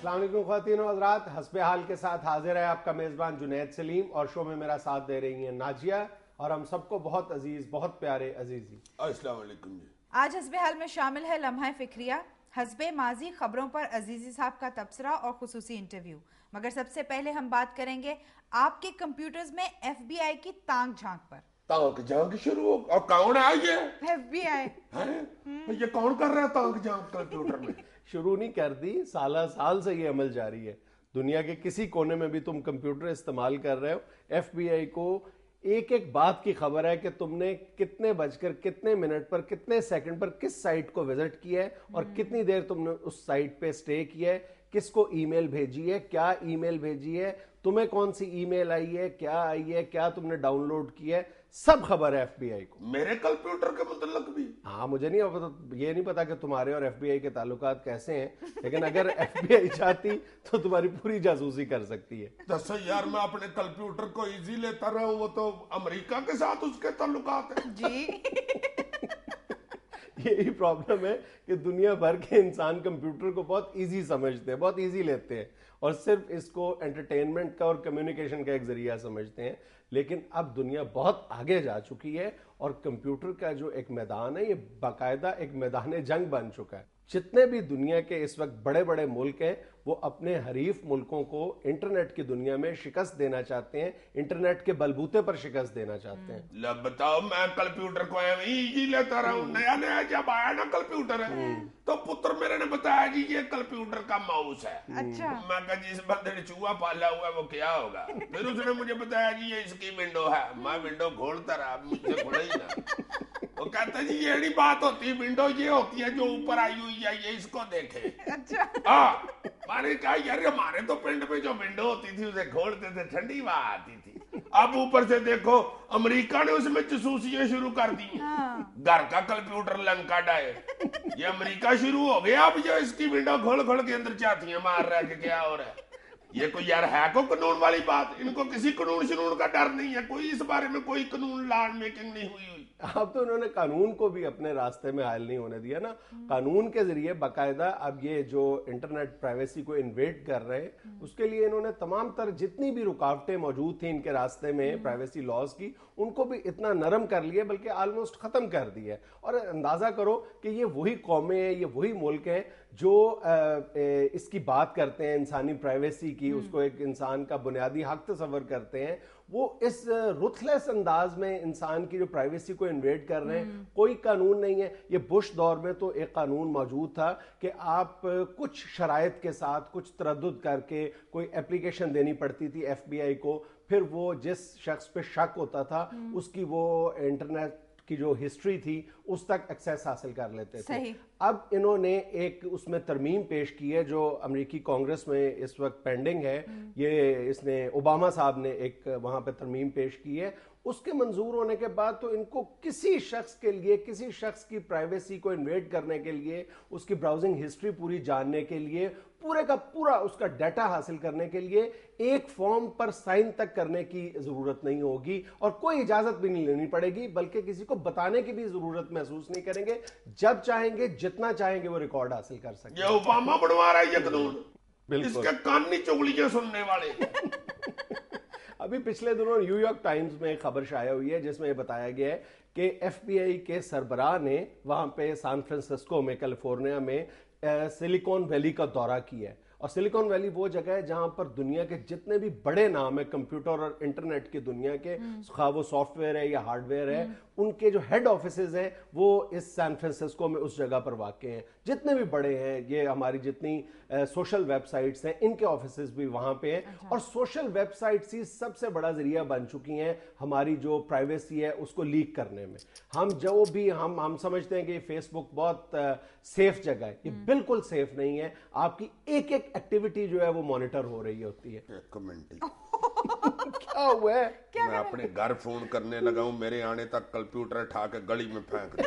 अस्सलाम वालेकुम ख्वातीन और हज़रात, हस्बे हाल के साथ हाजिर है आपका मेज़बान जुनैद सलीम और शो में मेरा साथ दे रही हैं नाजिया और हम सबको बहुत अजीज, बहुत प्यारे अजीजी। अस्सलाम वालेकुम जी। आज हस्बे हाल में शामिल है लम्हा फिक्रिया, हस्बे माजी खबरों पर अजीजी साहब का तबसरा और खुसूसी इंटरव्यू। मगर सबसे पहले हम बात करेंगे आपके कंप्यूटर्स में FBI की तांग झांक पर। तांग झांक शुरू हो, और कौन है ये? FBI हैं? ये कौन कर रहा है तांग झांक कंप्यूटर में? शुरू नहीं कर दी, साल से ये अमल जारी है। दुनिया के किसी कोने में भी तुम कंप्यूटर इस्तेमाल कर रहे हो, FBI को एक एक बात की खबर है कि तुमने कितने बजकर कितने मिनट पर कितने सेकंड पर किस साइट को विजिट किया है और कितनी देर तुमने उस साइट पे स्टे किया है, किसको ईमेल भेजी है, क्या ईमेल भेजी है, तुम्हें कौन सी ईमेल आई है, क्या आई है, क्या तुमने डाउनलोड किया है, सब खबर है FBI को। मेरे कंप्यूटर के मतलब भी? हाँ, मुझे नहीं पता, ये नहीं पता कि तुम्हारे और FBI के ताल्लुकात कैसे हैं, लेकिन अगर FBI चाहती तो तुम्हारी पूरी जासूसी कर सकती है। दस यार, मैं अपने कंप्यूटर को इजी लेता रहा हूँ, वो तो अमेरिका के साथ उसके ताल्लुकात है जी। यही प्रॉब्लम है कि दुनिया भर के इंसान कंप्यूटर को बहुत इजी समझते हैं, बहुत इजी लेते हैं और सिर्फ इसको एंटरटेनमेंट का और कम्युनिकेशन का एक जरिया समझते हैं। लेकिन अब दुनिया बहुत आगे जा चुकी है और कंप्यूटर का जो एक मैदान है, ये बाकायदा एक मैदान जंग बन चुका है। जितने भी दुनिया के इस वक्त बड़े बड़े मुल्क हैं, वो अपने हरीफ मुल्कों को इंटरनेट की दुनिया में शिकस्त देना चाहते हैं, इंटरनेट के बलबूते पर शिकस्त देना चाहते हैं। लब बताओ, मैं कंप्यूटर को इजी लेता रहा हूँ। नया नया जब आया ना कंप्यूटर तो पुत्र मेरे ने बताया जी ये कंप्यूटर का माउस है। अच्छा। मैं कहा जिस बंदे ने चूहा पाला हुआ है वो क्या होगा? फिर उसने मुझे बताया जी ये इसकी विंडो है। मैं विंडो खोलता रहा, मुझसे खुला ही ना। वो कहता जी ये नहीं बात होती, विंडो ये होती है जो ऊपर आई हुई है, ये इसको देखे। अच्छा। हाँ, मैंने कहा यार हमारे तो पिंड में जो विंडो होती थी उसे खोलते थे, ठंडी हवा आती थी। अब ऊपर से देखो अमेरिका ने उसमें जासूसियां शुरू कर दी। घर का कंप्यूटर लंका डाए, ये अमेरिका शुरू हो गया। अब जो इसकी विंडो खोल खोल के अंदर चातियां मार रहा है कि क्या हो रहा है। ये कोई यार है को कानून वाली बात? इनको किसी कानून शनून का डर नहीं है, कोई इस बारे में कोई कानून लॉ मेकिंग नहीं हुई। अब तो उन्होंने कानून को भी अपने रास्ते में हायल नहीं होने दिया ना। कानून के जरिए बाकायदा अब ये जो इंटरनेट प्राइवेसी को इन्वेड कर रहे हैं, उसके लिए इन्होंने तमाम तर जितनी भी रुकावटें मौजूद थी इनके रास्ते में प्राइवेसी लॉज की, उनको भी इतना नरम कर लिया, बल्कि ऑलमोस्ट खत्म कर दिया है। और अंदाजा करो कि ये वही कौमें हैं, ये वही मुल्क हैं जो इसकी बात करते हैं इंसानी प्राइवेसी की, उसको एक इंसान का बुनियादी हक तस्वर करते हैं, वो इस रुथलेस अंदाज में इंसान की जो प्राइवेसी को इन्वेड कर रहे हैं। कोई कानून नहीं है। ये बुश दौर में तो एक कानून मौजूद था कि आप कुछ शराइत के साथ कुछ तरद्दुद करके कोई एप्लीकेशन देनी पड़ती थी FBI को, फिर वो जिस शख्स पे शक होता था उसकी वो इंटरनेट की जो हिस्ट्री थी उस तक एक्सेस हासिल कर लेते थे। अब इन्होंने एक उसमें तरमीम पेश की है जो अमेरिकी कांग्रेस में इस वक्त पेंडिंग है। ये इसने ओबामा साहब ने एक वहां पे तरमीम पेश की है। उसके मंजूर होने के बाद तो इनको किसी शख्स के लिए, किसी शख्स की प्राइवेसी को इन्वेड करने के लिए, उसकी ब्राउजिंग हिस्ट्री पूरी जानने के लिए, पूरे का पूरा उसका डाटा हासिल करने के लिए एक फॉर्म पर साइन तक करने की जरूरत नहीं होगी और कोई इजाजत भी नहीं लेनी पड़ेगी, बल्कि किसी को बताने की भी जरूरत महसूस नहीं करेंगे। जब चाहेंगे, जितना चाहेंगे वो रिकॉर्ड हासिल कर सकते। ये ओबामा बनवा रहा है ये कानून, बिल्कुल। इसके कान नहीं चुगलियां सुनने वाले। अभी पिछले दिनों न्यूयॉर्क टाइम्स में एक खबर शाया हुई है जिसमें बताया गया है कि FBI के सरबराह ने वहां पे सैन फ्रांसिस्को में, कैलिफोर्निया में सिलिकॉन वैली का दौरा किया है। और सिलिकॉन वैली वो जगह है जहां पर दुनिया के जितने भी बड़े नाम है कंप्यूटर और इंटरनेट की दुनिया के, खा वो सॉफ्टवेयर है या हार्डवेयर है, उनके जो हेड ऑफिसेज हैं वो इस सैन फ्रांसिस्को में उस जगह पर वाक़ हैं। जितने भी बड़े हैं, ये हमारी जितनी सोशल वेबसाइट्स हैं, इनके ऑफिसेज भी वहां पे हैं। और सोशल वेबसाइट्स ही सबसे बड़ा जरिया बन चुकी हैं हमारी जो प्राइवेसी है उसको लीक करने में। हम जो भी हम समझते हैं कि फेसबुक बहुत सेफ जगह है, ये बिल्कुल सेफ नहीं है। आपकी एक एक एक्टिविटी जो है वो मॉनिटर हो रही होती है। एक मिनट, क्या रखा हुआ है। मैं अपने घर फोन करने लगा हूँ, मेरे आने तक कंप्यूटर उठा के गली में फेंक दे।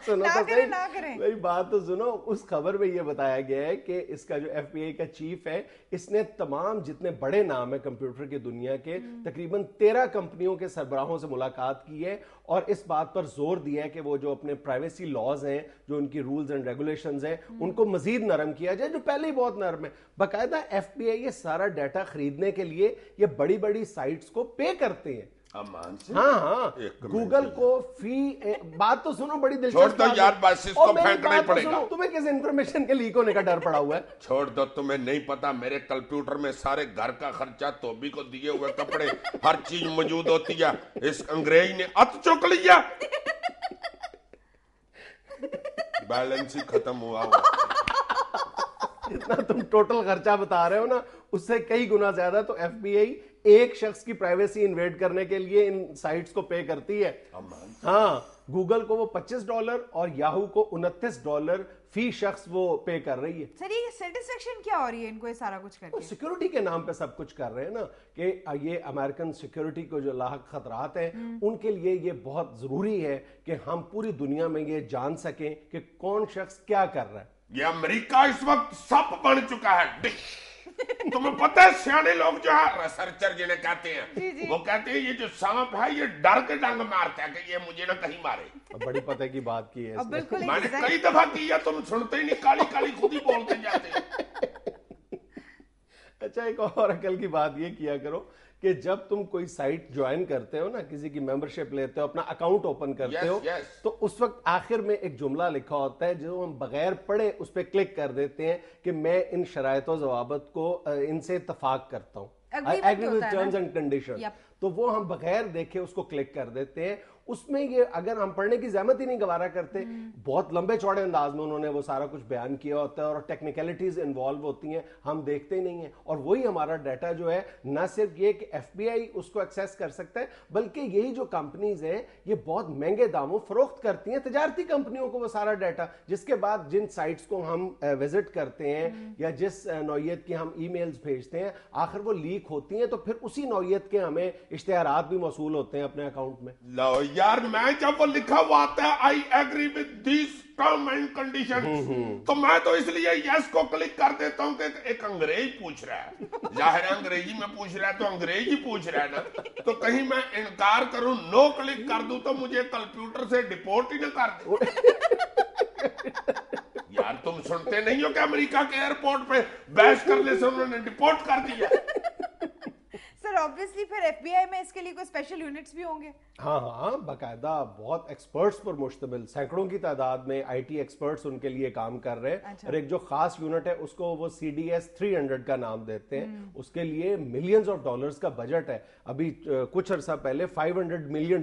सुनो ना तो करें, सही, ना करें। मेरी बात तो सुनो। उस खबर में ये बताया गया है कि इसका जो FBI का चीफ है, इसने तमाम जितने बड़े नाम है कंप्यूटर की दुनिया के, तकरीबन 13 कंपनियों के सरबराहों से मुलाकात की है और इस बात पर जोर दिया है कि वो जो अपने प्राइवेसी लॉज हैं, जो उनकी रूल्स एंड रेगुलेशंस हैं, उनको मजीद नरम किया जाए, जो पहले ही बहुत नरम है। बाकायदा FBI ये सारा डाटा खरीदने के लिए ये बड़ी बड़ी साइट्स को पे करते हैं। अमान से हाँ हाँ, एक कमेंट गूगल दिया। को बात तो सुनो, बड़ी छोड़ दिलचस्प दो बात यार, है। बस इसको और मेरी फेंकना ही बात तो पड़ेगा। सुनो, तुम्हें किस इंफॉर्मेशन के लीक होने का डर पड़ा हुआ है? छोड़ दो, तुम्हें नहीं पता मेरे कंप्यूटर में सारे घर का खर्चा, धोबी को दिए हुए कपड़े, हर चीज मौजूद होती है। इस अंग्रेज ने अत चुक लिया, बैलेंस ही खत्म हुआ। जितना तुम टोटल खर्चा बता रहे हो ना, उससे कई गुना ज्यादा तो FBI एक शख्स की प्राइवेसी इन्वेड करने के लिए इन साइट्स को पे करती है। हाँ, गूगल को वो $25 और याहू को $29 फी शख्स वो पे कर रही है। सर ये सेटिस्फेक्शन क्या हो रही है इनको ये सारा कुछ करके? सिक्योरिटी के नाम पे सब कुछ कर रहे हैं ना, कि ये अमेरिकन सिक्योरिटी को जो लाहक खतरात हैं, उनके लिए ये बहुत जरूरी है कि हम पूरी दुनिया में ये जान सकें कि कौन शख्स क्या कर रहा है। ये अमेरिका इस वक्त सप बन चुका है। तुम्हें पता है, सियाने लोग जो है रिसर्चर जिन्हें कहते हैं, वो कहते हैं ये जो सांप है ये डर के डंग मारता है कि ये मुझे ना कहीं मारे। अब बड़ी पते की बात की है अब इसने। बिल्कुल एक मैंने design- कई दफा की है, तुम सुनते ही नहीं, काली काली खुद ही बोलते जाते हैं। अच्छा, एक और अकल की बात ये किया करो कि जब तुम कोई साइट ज्वाइन करते हो ना, किसी की मेंबरशिप लेते हो, अपना अकाउंट ओपन करते हो, yes. तो उस वक्त आखिर में एक जुमला लिखा होता है जो हम बगैर पढ़े उस पर क्लिक कर देते हैं कि मैं इन शराइतों ज़वाबत को इनसे इत्तफाक करता हूं, आई Agreement एग्री विद होता है टर्म्स ना? And condition. Yep. तो वो हम बगैर देखे उसको क्लिक कर देते हैं। उसमें ये अगर हम पढ़ने की जहमत ही नहीं गवारा करते, बहुत लंबे चौड़े अंदाज में उन्होंने वो सारा कुछ बयान किया होता है और टेक्निकलिटीज इन्वॉल्व होती हैं, हम देखते ही नहीं हैं। और वही हमारा डाटा जो है, ना सिर्फ ये कि FBI उसको एक्सेस कर सकता है, बल्कि यही जो कंपनीज हैं ये बहुत महंगे दामों फरोख्त करती हैं तिजारती कंपनियों को वो सारा डाटा, जिसके बाद जिन साइट्स को हम विजिट करते हैं या जिस नौयत की हम ईमेल्स भेजते हैं, आखिर वो लीक होती हैं, तो फिर उसी नौयत के हमें इश्तिहारात भी मौसूल होते हैं अपने अकाउंट में। लो यार, मैं जब वो लिखा हुआ आता है I agree with this term and condition, तो मैं तो इसलिए यस को क्लिक कर देता हूं कि एक अंग्रेज पूछ रहा है, जाहिर है अंग्रेजी में पूछ रहा है तो अंग्रेज ही पूछ रहा है ना, तो कहीं मैं इनकार करूं, नो क्लिक कर दूं तो मुझे कंप्यूटर से डिपोर्ट ही ना कर दे। यार तुम सुनते नहीं हो कि अमेरिका के एयरपोर्ट पे बहस करने से उन्होंने डिपोर्ट कर दिया। सर ऑब्वियसली फिर FBI में इसके लिए कोई स्पेशल यूनिट्स भी होंगे? हाँ हाँ, बाकायदा बहुत एक्सपर्ट्स पर मुश्तमिल सैकड़ों की तादाद में IT एक्सपर्ट्स उनके लिए काम कर रहे हैं। अच्छा। और एक जो खास यूनिट है उसको वो CDS 300 का नाम देते हैं। उसके लिए मिलियंस ऑफ डॉलर्स का बजट है। अभी कुछ अरसा पहले $500 मिलियन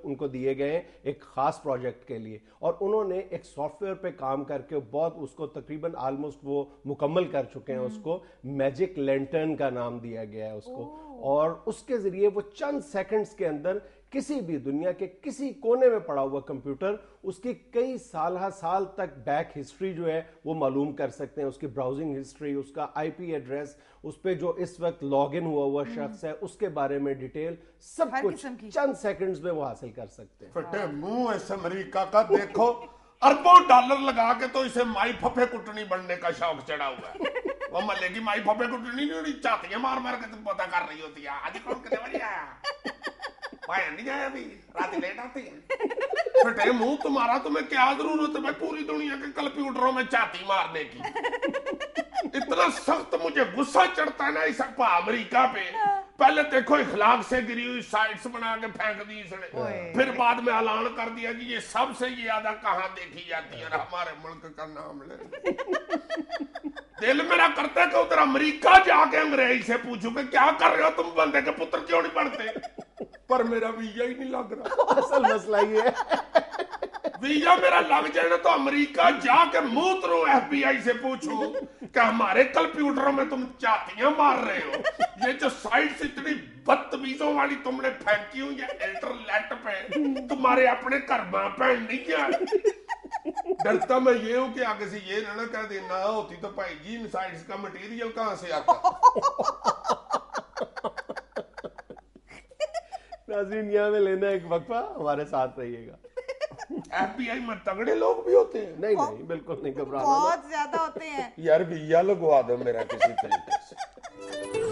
उनको दिए गए हैं एक खास प्रोजेक्ट के लिए, और उन्होंने एक सॉफ्टवेयर पे काम करके बहुत उसको तकरीबन ऑलमोस्ट वो मुकम्मल कर चुके हैं। उसको मैजिक लैंटर्न का नाम दिया गया है उसको, और उसके जरिए वो चंद सेकंड्स के अंदर किसी भी दुनिया के किसी कोने में पड़ा हुआ कंप्यूटर उसकी कई साल तक बैक हिस्ट्री जो है वो मालूम कर सकते हैं, उसकी ब्राउजिंग हिस्ट्री, उसका IP एड्रेस, उस पे जो इस वक्त लॉग इन हुआ शख्स है उसके बारे में डिटेल, सब हर कुछ किस्म की। चंद सेकंड्स में वो हासिल कर सकते हैं। फटे मुंह इस अमेरिका का, देखो अरबों डॉलर लगा के तो इसे माई फफे कुटनी बनने का शौक चढ़ा हुआ है। वो मल्ले की माई फफे कुटनी नहीं चाहती है, मार मार के तुम पता कर रही होती है आज कौन कितने बजे आया, भाई नहीं आया अभी, रात लेट आती है। फटे मुंह तुम्हारा, तुम्हें क्या जरूरत है भाई पूरी दुनिया के कंप्यूटरों में चाती मारने की। इतना सख्त मुझे गुस्सा चढ़ता है ना इस अमेरिका पे। पहले देखो इखलाक से गिरी हुई साइट्स बना के फेंक दी इसने, फिर बाद में ऐलान कर दिया कि ये सबसे ज्यादा कहां देखी जाती है, हमारे मुल्क का नाम ले। दिल मेरा करता है कि उधर अमेरिका जाके अंग्रेज से पूछूं कि क्या कर रहे हो तुम, बंदे के पुत्र क्यों नहीं पढ़ते, पर मेरा वीजा ही नहीं लग रहा। असल मसला ये है, वीजा मेरा लग जाए ना तो अमेरिका जाके मुंह थ्रू FBI से पूछूं कि हमारे कंप्यूटरों में तुम चातियां मार रहे हो, ये जो साइट्स इतनी बदतमीजों वाली तुमने फेंकी हुई है इंटरनेट पे, तुम्हारे अपने घर में बहन नहीं क्या। डरता मैं ये हूं कि आगे से ये ना कह देना होती तो भाई जी इन साइट्स का मटेरियल कहां से आता। नाज़रीन, यहाँ में लेना एक वक्फा, हमारे साथ रहिएगा। FBI में तगड़े लोग भी होते हैं? नहीं नहीं, बिल्कुल नहीं घबराना। बहुत ज्यादा होते हैं यार भैया लगवा दो मेरा किसी तरीके से।